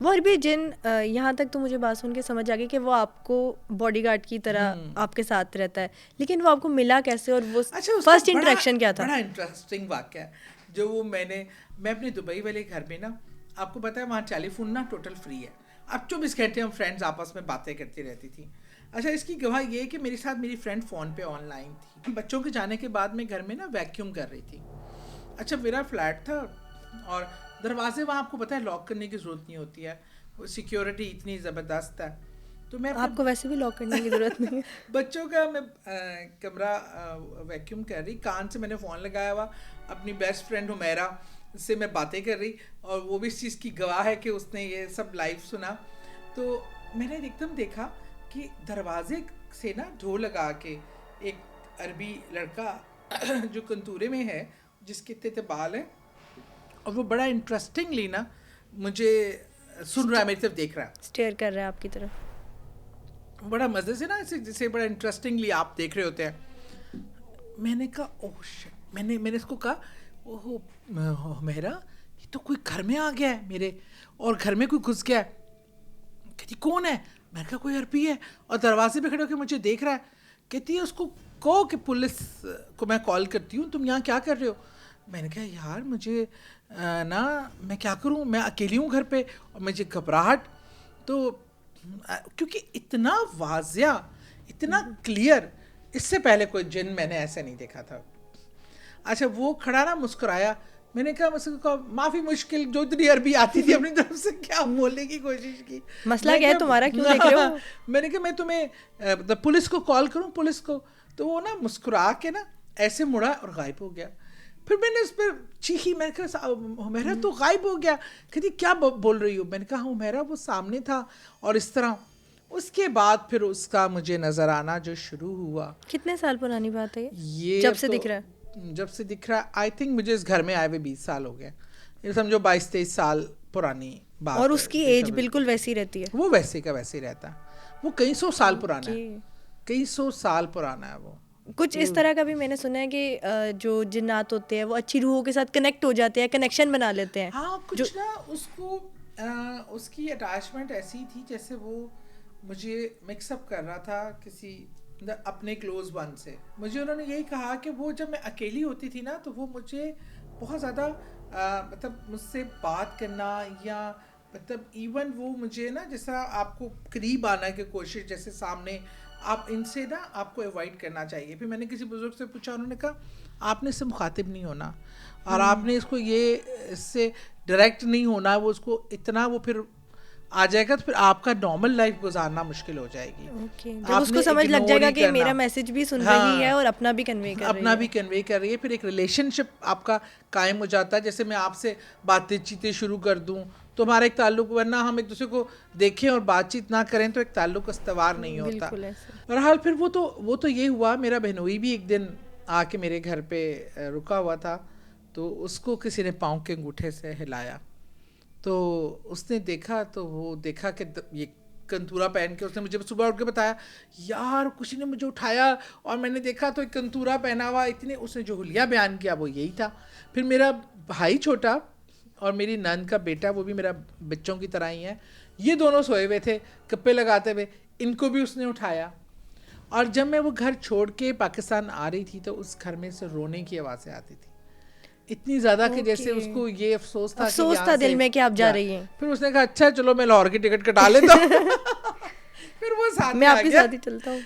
वो भी जिन यहाँ तक तो मुझे बात सुन के समझ आ गई कि वो आपको बॉडीगार्ड की तरह आपके साथ रहता है, लेकिन वो आपको मिला कैसे और वो अच्छा, उसका फर्स्ट इंटरेक्शन क्या था? बड़ा इंटरेस्टिंग वाक्य है जो वो मैं अपने दुबई वाले घर में ना, आपको पता है वहाँ टेलीफोन ना टोटल फ्री है। अब 24 घंटे हम फ्रेंड्स आपस में बातें करती रहती थी। अच्छा, इसकी गवाह ये है कि मेरे साथ मेरी फ्रेंड फ़ोन पे ऑनलाइन थी। बच्चों के जाने के बाद मैं घर में ना वैक्यूम कर रही थी। अच्छा, मेरा फ्लैट था और दरवाजे वहाँ आपको पता है लॉक करने की ज़रूरत नहीं होती है, सिक्योरिटी इतनी ज़बरदस्त है। तो मैं आपको वैसे भी लॉक करने की जरूरत नहीं है। बच्चों का मैं कमरा वैक्यूम कर रही, कान से मैंने फ़ोन लगाया हुआ, अपनी बेस्ट फ्रेंड हुमैरा से मैं बातें कर रही, और वो भी इस चीज़ की गवाह है कि उसने ये सब लाइव सुना। तो मैंने एकदम देखा कि दरवाजे से ना ढोल लगा के एक अरबी लड़का जो कंतूरे में है, जिसके इतने बाल हैं, और वो बड़ा इंटरेस्टिंगली ना मुझे सुन रहा है, मेरी तरफ देख रहा है, स्टेयर कर रहा है आपकी तरफ, बड़ा मज़े से ना, ऐसे जैसे बड़ा इंटरेस्टिंगली आप देख रहे होते हैं। मैंने कहा ओह शिट, मैंने इसको कहा ओह मेरा, ये तो कोई घर में आ गया है मेरे, और घर में कोई घुस गया है। कहती कौन है? मैंने कहा कोई अरबी है, और दरवाजे पे खड़े होकर मुझे देख रहा है। कहती है उसको कहो कि पुलिस को मैं कॉल करती हूँ, तुम यहाँ क्या कर रहे हो? मैंने कहा यार मुझे ना, मैं क्या करूँ, मैं अकेली हूँ घर पे और मुझे घबराहट। तो क्योंकि इतना वाज़िया, इतना क्लियर, इससे पहले कोई जिन मैंने ऐसे नहीं देखा था। अच्छा, वो खड़ा ना मुस्कुराया, मैंने कहा उसको माफ़ी मुश्किल, जो इतनी अरबी आती थी अपनी तरफ से क्या बोलने की कोशिश की। मसला क्या है तुम्हारा, क्यों देख रहे हो? मैंने कहा मैं तुम्हें पुलिस को कॉल करूं, पुलिस को? तो वो ना मुस्कुरा के ना ऐसे मुड़ा और गायब हो गया। फिर मैंने उस पर चीखी, मैंने कहा हुमैरा तो गायब हो गया। कहती क्या बोल रही हो? मैंने कहा हुमैरा वो सामने था और इस तरह। उसके बाद फिर उसका मुझे नज़र आना जो शुरू हुआ। कितने साल पुरानी बात है ये जब से तो दिख रहा है? जब से दिख रहा है, आई थिंक मुझे इस घर में आए हुए 20 साल हो गए, ये समझो 22-23 साल पुरानी बात और है। उसकी एज बिल्कुल वैसी रहती है? वो वैसे का वैसे ही रहता है, वो कई सौ साल पुराना है, कई सौ साल पुराना है वो। कुछ इस तरह का भी मैंने सुना है कि जो जिन्नात होते हैं वो अच्छी रूहों के साथ कनेक्ट हो जाते हैं, कनेक्शन बना लेते हैं। हाँ, कुछ ना उसको उसकी अटैचमेंट ऐसी थी जैसे वो मुझे मिक्सअप कर रहा था किसी अपने क्लोज वन से। मुझे उन्होंने यही कहा कि वो जब मैं अकेली होती थी ना, तो वो मुझे बहुत ज़्यादा मतलब मुझसे बात करना, या मतलब इवन वो मुझे ना जैसा आपको करीब आना की कोशिश, जैसे सामने आप इनसे ना आपको अवॉइड करना चाहिए। फिर मैंने किसी बुजुर्ग से पूछा, उन्होंने कहा आपने इससे मुखातिब नहीं होना, और आपने इसको ये इससे डायरेक्ट नहीं होना, वो उसको इतना वो फिर आ जाएगा तो फिर आपका नॉर्मल लाइफ गुजारना मुश्किल हो जाएगी। जब उसको समझ लग जाएगा कि मेरा मैसेज भी सुन रही है और अपना भी कन्वे कर रही है, फिर एक रिलेशनशिप आपका कायम हो जाता है। जैसे मैं आपसे बातचीतें शुरू कर दूं तो हमारा एक ताल्लुक, वरना हम एक दूसरे को देखें और बातचीत ना करें तो एक ताल्लुक इस्तवार नहीं होता। बहरहाल फिर वो तो ये हुआ, मेरा बहनोई भी एक दिन आके मेरे घर पे रुका हुआ था, तो उसको किसी ने पाँव के अंगूठे से हिलाया, तो उसने देखा, तो वो देखा कि ये कंतूरा पहन के, उसने मुझे सुबह उठ के बताया यार किसी ने मुझे उठाया और मैंने देखा तो एक कंतूरा पहना हुआ, इतने उसने जो हुलिया बयान किया वो यही था। फिर मेरा भाई छोटा और मेरी नंद का बेटा, वो भी मेरा बच्चों की तरह ही है, ये दोनों सोए हुए थे कप्पे लगाते हुए, इनको भी उसने उठाया। और जब मैं वो घर छोड़ के पाकिस्तान आ रही थी तो उस घर में से रोने की आवाज़ें आती थी, इतनी ज़्यादा कि जैसे उसको ये अफसोस था दिल में कि आप जा रही हैं। फिर उसने कहा अच्छा चलो मैं लाहौर की टिकट कटा लेता हूँ। फिर वो साथ मैं आपके साथ ही चलता हूँ।